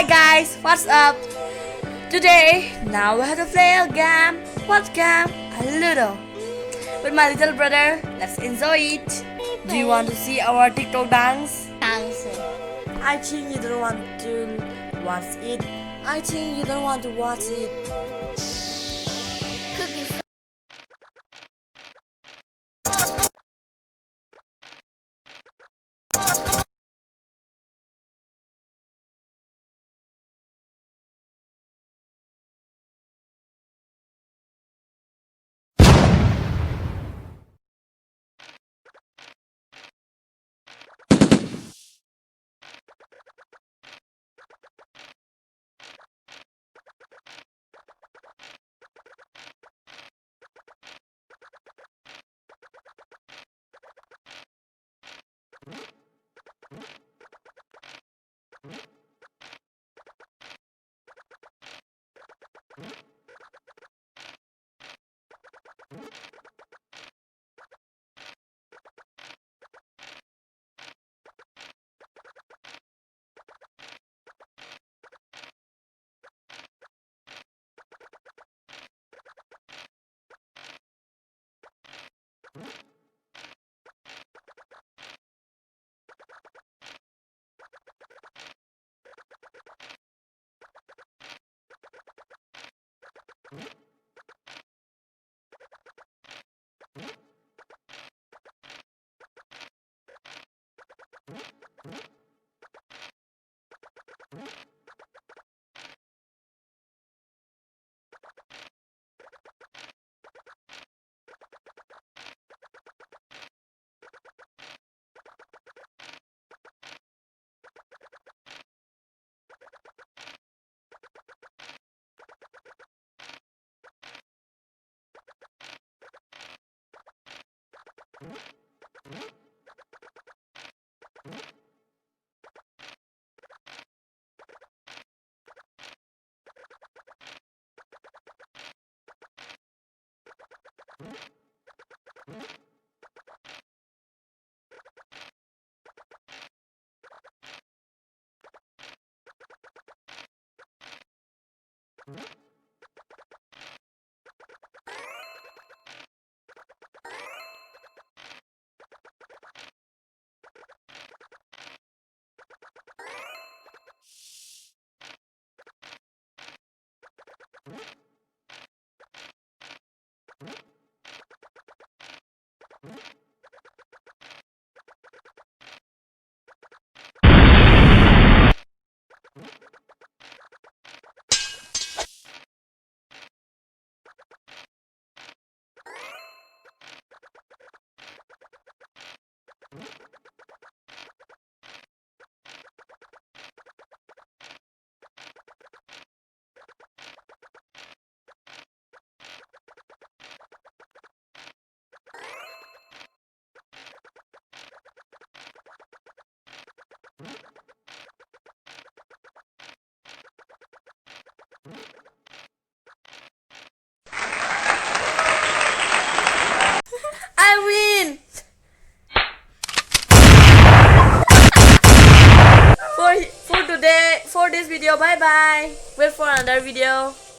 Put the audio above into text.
guys, what's up? Today, now we have to play a game. What game? A Ludo. With my little brother, let's enjoy it. Do you want to see our TikTok dance? Dance. I think you don't want to watch it. I think you don't want to watch it. Could be I win! For today, for this video, bye bye. Wait for another video.